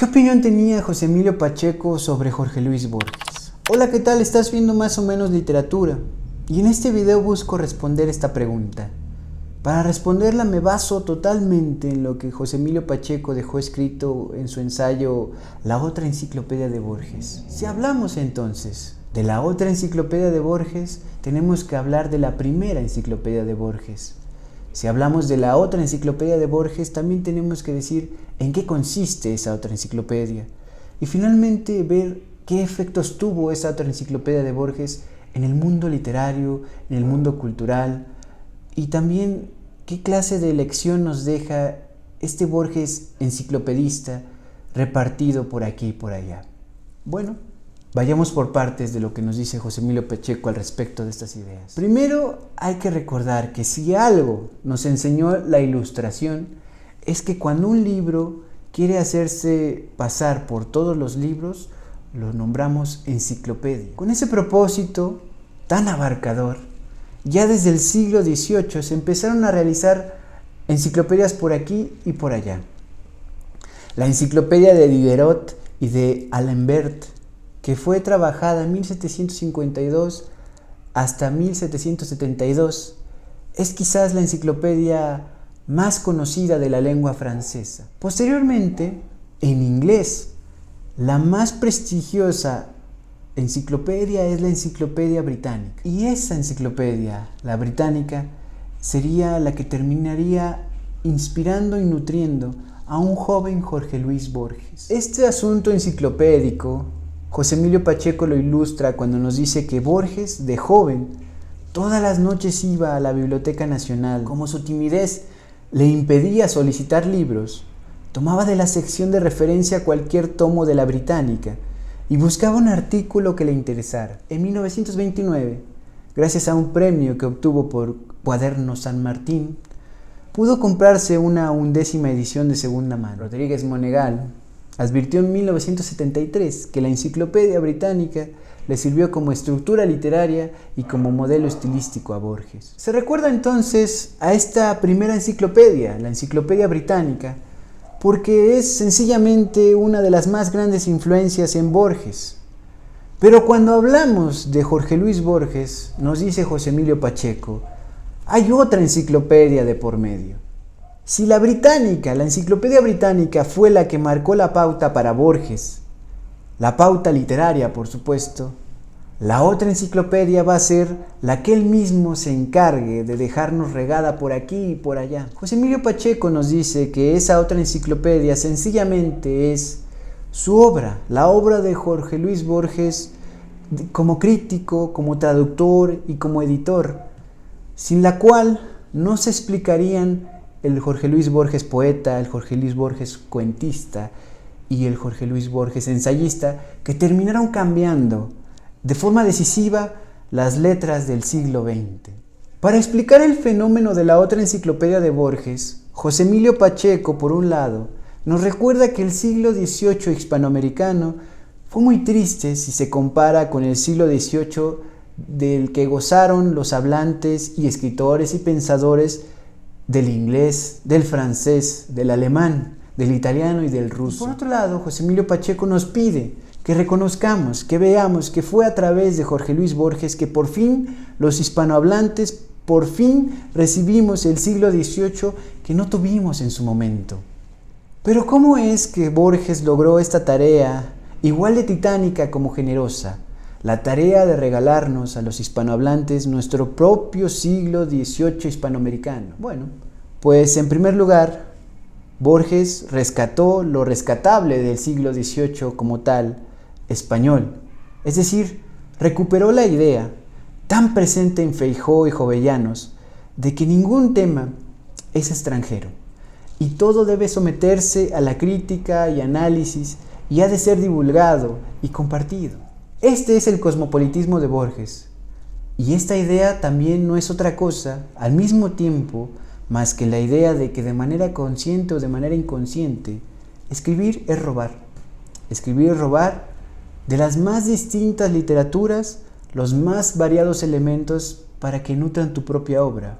¿Qué opinión tenía José Emilio Pacheco sobre Jorge Luis Borges? Hola, ¿qué tal? Estás viendo más o menos literatura. Y en este video busco responder esta pregunta. Para responderla me baso totalmente en lo que José Emilio Pacheco dejó escrito en su ensayo La otra enciclopedia de Borges. Si hablamos entonces de la otra enciclopedia de Borges, tenemos que hablar de la primera enciclopedia de Borges. Si hablamos de la otra enciclopedia de Borges, también tenemos que decir en qué consiste esa otra enciclopedia. Y finalmente ver qué efectos tuvo esa otra enciclopedia de Borges en el mundo literario, en el mundo cultural, y también qué clase de lección nos deja este Borges enciclopedista repartido por aquí y por allá. Bueno, vayamos por partes de lo que nos dice José Emilio Pacheco al respecto de estas ideas. Primero, hay que recordar que si algo nos enseñó la Ilustración, es que cuando un libro quiere hacerse pasar por todos los libros, lo nombramos enciclopedia. Con ese propósito tan abarcador, ya desde el siglo XVIII se empezaron a realizar enciclopedias por aquí y por allá. La enciclopedia de Diderot y de Alembert, que fue trabajada en 1752 hasta 1772, es quizás la enciclopedia más conocida de la lengua francesa. Posteriormente, en inglés, la más prestigiosa enciclopedia es la Enciclopedia Británica. Y esa enciclopedia, la británica, sería la que terminaría inspirando y nutriendo a un joven Jorge Luis Borges. Este asunto enciclopédico, José Emilio Pacheco lo ilustra cuando nos dice que Borges, de joven, todas las noches iba a la Biblioteca Nacional. Como su timidez le impedía solicitar libros, tomaba de la sección de referencia cualquier tomo de la británica y buscaba un artículo que le interesara. En 1929, gracias a un premio que obtuvo por Cuadernos San Martín, pudo comprarse una 11ª edición de segunda mano. Rodríguez Monegal advirtió en 1973 que la enciclopedia británica le sirvió como estructura literaria y como modelo estilístico a Borges. Se recuerda entonces a esta primera enciclopedia, la Enciclopedia Británica, porque es sencillamente una de las más grandes influencias en Borges. Pero cuando hablamos de Jorge Luis Borges, nos dice José Emilio Pacheco, hay otra enciclopedia de por medio. Si la británica, la Enciclopedia Británica, fue la que marcó la pauta para Borges, la pauta literaria, por supuesto, la otra enciclopedia va a ser la que él mismo se encargue de dejarnos regada por aquí y por allá. José Emilio Pacheco nos dice que esa otra enciclopedia sencillamente es su obra, la obra de Jorge Luis Borges como crítico, como traductor y como editor, sin la cual no se explicarían el Jorge Luis Borges poeta, el Jorge Luis Borges cuentista y el Jorge Luis Borges ensayista, que terminaron cambiando de forma decisiva las letras del siglo XX. Para explicar el fenómeno de la otra enciclopedia de Borges, José Emilio Pacheco, por un lado, nos recuerda que el siglo XVIII hispanoamericano fue muy triste si se compara con el siglo XVIII del que gozaron los hablantes y escritores y pensadores del inglés, del francés, del alemán, del italiano y del ruso. Por otro lado, José Emilio Pacheco nos pide que reconozcamos, que veamos que fue a través de Jorge Luis Borges que por fin los hispanohablantes por fin recibimos el siglo XVIII que no tuvimos en su momento. Pero ¿cómo es que Borges logró esta tarea igual de titánica como generosa? La tarea de regalarnos a los hispanohablantes nuestro propio siglo XVIII hispanoamericano. Bueno, pues en primer lugar, Borges rescató lo rescatable del siglo XVIII como tal, español. Es decir, recuperó la idea, tan presente en Feijóo y Jovellanos, de que ningún tema es extranjero y todo debe someterse a la crítica y análisis y ha de ser divulgado y compartido. Este es el cosmopolitismo de Borges, y esta idea también no es otra cosa, al mismo tiempo, más que la idea de que de manera consciente o de manera inconsciente, escribir es robar. Escribir es robar de las más distintas literaturas los más variados elementos para que nutran tu propia obra.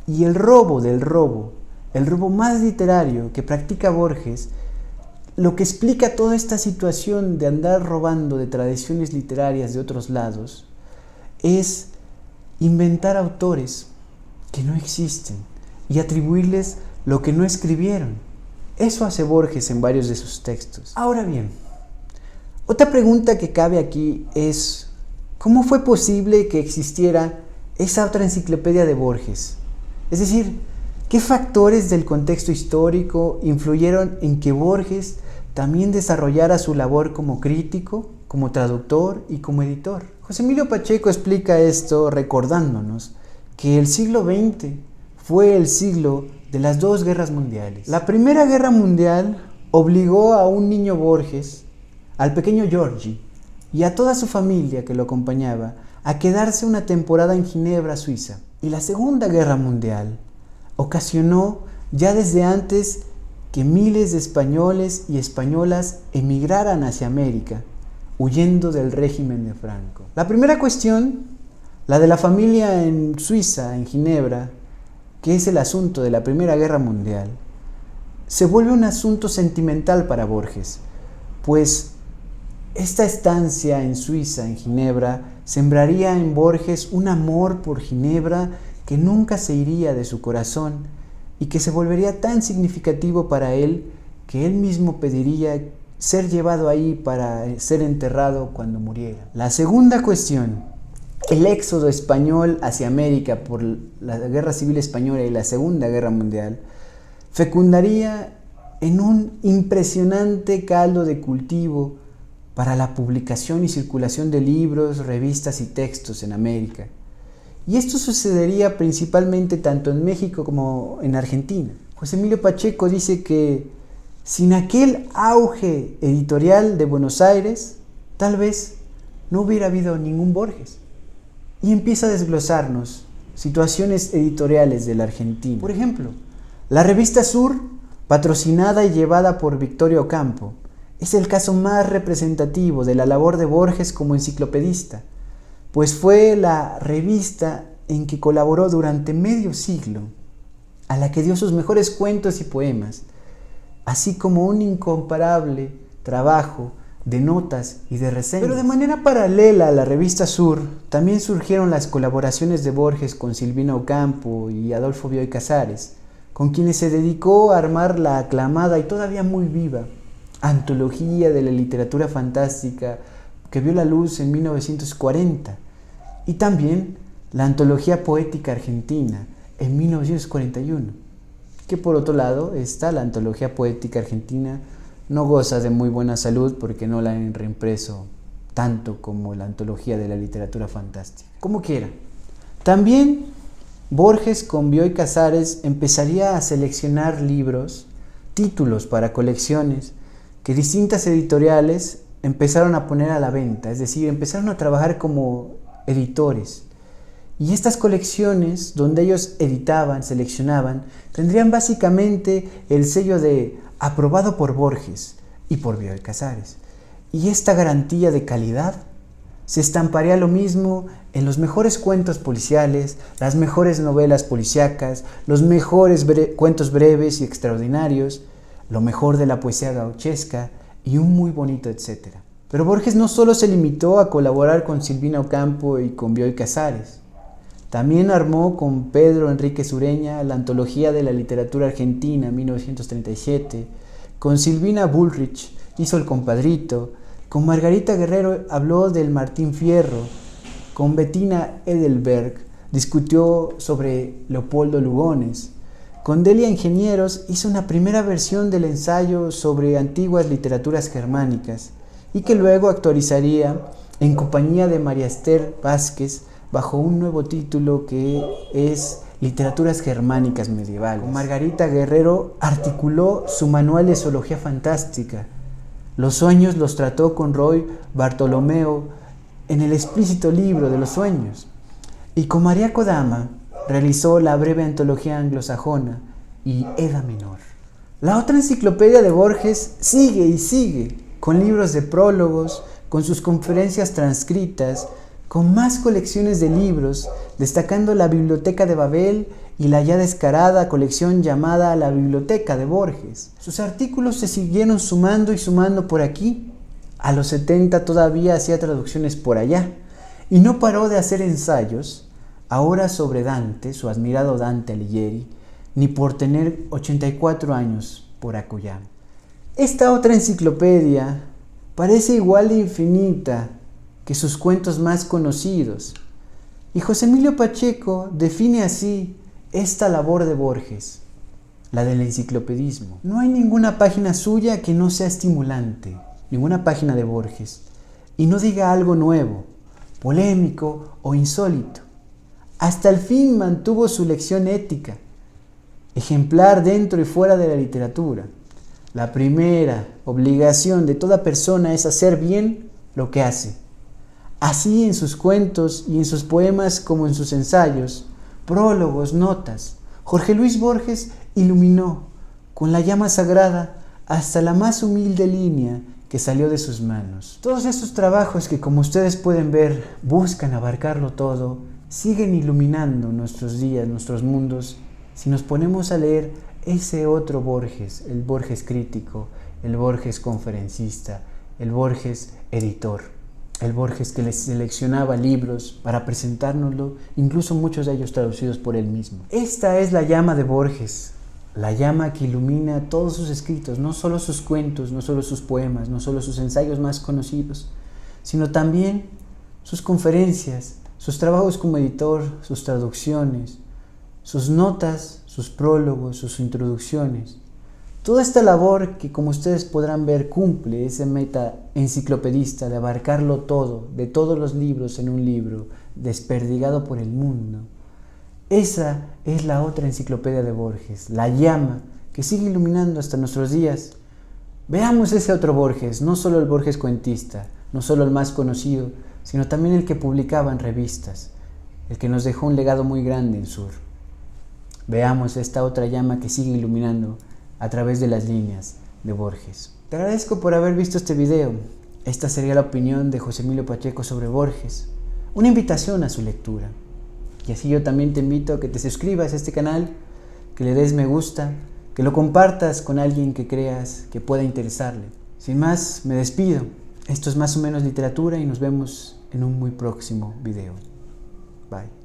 Y el robo del robo, el robo más literario que practica Borges, lo que explica toda esta situación de andar robando de tradiciones literarias de otros lados es inventar autores que no existen y atribuirles lo que no escribieron. Eso hace Borges en varios de sus textos. Ahora bien, otra pregunta que cabe aquí es: ¿cómo fue posible que existiera esa otra enciclopedia de Borges? Es decir, ¿qué factores del contexto histórico influyeron en que Borges también desarrollara su labor como crítico, como traductor y como editor? José Emilio Pacheco explica esto recordándonos que el siglo XX fue el siglo de las dos guerras mundiales. La Primera Guerra Mundial obligó a un niño Borges, al pequeño Giorgi, y a toda su familia que lo acompañaba a quedarse una temporada en Ginebra, Suiza. Y la Segunda Guerra Mundial ocasionó ya desde antes que miles de españoles y españolas emigraran hacia América, huyendo del régimen de Franco. La primera cuestión, la de la familia en Suiza, en Ginebra, que es el asunto de la Primera Guerra Mundial, se vuelve un asunto sentimental para Borges, pues esta estancia en Suiza, en Ginebra, sembraría en Borges un amor por Ginebra que nunca se iría de su corazón y que se volvería tan significativo para él que él mismo pediría ser llevado ahí para ser enterrado cuando muriera. La segunda cuestión, el éxodo español hacia América por la Guerra Civil Española y la Segunda Guerra Mundial, fecundaría en un impresionante caldo de cultivo para la publicación y circulación de libros, revistas y textos en América. Y esto sucedería principalmente tanto en México como en Argentina. José Emilio Pacheco dice que sin aquel auge editorial de Buenos Aires, tal vez no hubiera habido ningún Borges. Y empieza a desglosarnos situaciones editoriales de la Argentina. Por ejemplo, la revista Sur, patrocinada y llevada por Victorio Ocampo, es el caso más representativo de la labor de Borges como enciclopedista, pues fue la revista en que colaboró durante medio siglo, a la que dio sus mejores cuentos y poemas, así como un incomparable trabajo de notas y de reseñas. Pero de manera paralela a la revista Sur, también surgieron las colaboraciones de Borges con Silvina Ocampo y Adolfo Bioy Casares, con quienes se dedicó a armar la aclamada y todavía muy viva Antología de la Literatura Fantástica, que vio la luz en 1940, y también la Antología Poética Argentina en 1941, que por otro lado está la Antología Poética Argentina, no goza de muy buena salud porque no la han reimpreso tanto como la Antología de la Literatura Fantástica. Como quiera. También Borges con Bioy Casares empezaría a seleccionar libros, títulos para colecciones que distintas editoriales empezaron a poner a la venta, es decir, empezaron a trabajar como editores. Y estas colecciones, donde ellos editaban, seleccionaban, tendrían básicamente el sello de aprobado por Borges y por Bioy Casares. Y esta garantía de calidad se estamparía lo mismo en los mejores cuentos policiales, las mejores novelas policíacas, los mejores cuentos breves y extraordinarios, lo mejor de la poesía gauchesca y un muy bonito etcétera. Pero Borges no solo se limitó a colaborar con Silvina Ocampo y con Bioy Casares. También armó con Pedro Enríquez Ureña la Antología de la Literatura Argentina 1937, con Silvina Bullrich hizo El Compadrito, con Margarita Guerrero habló del Martín Fierro, con Bettina Edelberg discutió sobre Leopoldo Lugones, con Delia Ingenieros hizo una primera versión del ensayo sobre antiguas literaturas germánicas y que luego actualizaría en compañía de María Esther Vázquez bajo un nuevo título que es Literaturas Germánicas Medievales. Con Margarita Guerrero articuló su manual de zoología fantástica. Los sueños los trató con Roy Bartolomeo en el explícito libro de los sueños. Y con María Kodama realizó la breve antología anglosajona y Edda Menor. La otra enciclopedia de Borges sigue y sigue, con libros de prólogos, con sus conferencias transcritas, con más colecciones de libros, destacando la Biblioteca de Babel y la ya descarada colección llamada La Biblioteca de Borges. Sus artículos se siguieron sumando y sumando por aquí. A los 70 todavía hacía traducciones por allá y no paró de hacer ensayos, ahora sobre Dante, su admirado Dante Alighieri, ni por tener 84 años por acullá. Esta otra enciclopedia parece igual de infinita que sus cuentos más conocidos, y José Emilio Pacheco define así esta labor de Borges, la del enciclopedismo. No hay ninguna página suya que no sea estimulante, ninguna página de Borges, y no diga algo nuevo, polémico o insólito. Hasta el fin mantuvo su lección ética, ejemplar dentro y fuera de la literatura. La primera obligación de toda persona es hacer bien lo que hace. Así en sus cuentos y en sus poemas como en sus ensayos, prólogos, notas, Jorge Luis Borges iluminó con la llama sagrada hasta la más humilde línea que salió de sus manos. Todos estos trabajos que, como ustedes pueden ver, buscan abarcarlo todo, siguen iluminando nuestros días, nuestros mundos, si nos ponemos a leer ese otro Borges, el Borges crítico, el Borges conferencista, el Borges editor, el Borges que les seleccionaba libros para presentárnoslo, incluso muchos de ellos traducidos por él mismo. Esta es la llama de Borges, la llama que ilumina todos sus escritos, no solo sus cuentos, no solo sus poemas, no solo sus ensayos más conocidos, sino también sus conferencias, sus trabajos como editor, sus traducciones, sus notas, sus prólogos, sus introducciones. Toda esta labor que, como ustedes podrán ver, cumple ese meta enciclopedista de abarcarlo todo, de todos los libros en un libro, desperdigado por el mundo. Esa es la otra enciclopedia de Borges, la llama que sigue iluminando hasta nuestros días. Veamos ese otro Borges, no solo el Borges cuentista, no solo el más conocido, sino también el que publicaba en revistas, el que nos dejó un legado muy grande en Sur. Veamos esta otra llama que sigue iluminando a través de las líneas de Borges. Te agradezco por haber visto este video. Esta sería la opinión de José Emilio Pacheco sobre Borges, una invitación a su lectura. Y así yo también te invito a que te suscribas a este canal, que le des me gusta, que lo compartas con alguien que creas que pueda interesarle. Sin más, me despido. Esto es Más o Menos Literatura y nos vemos en un muy próximo video. Bye.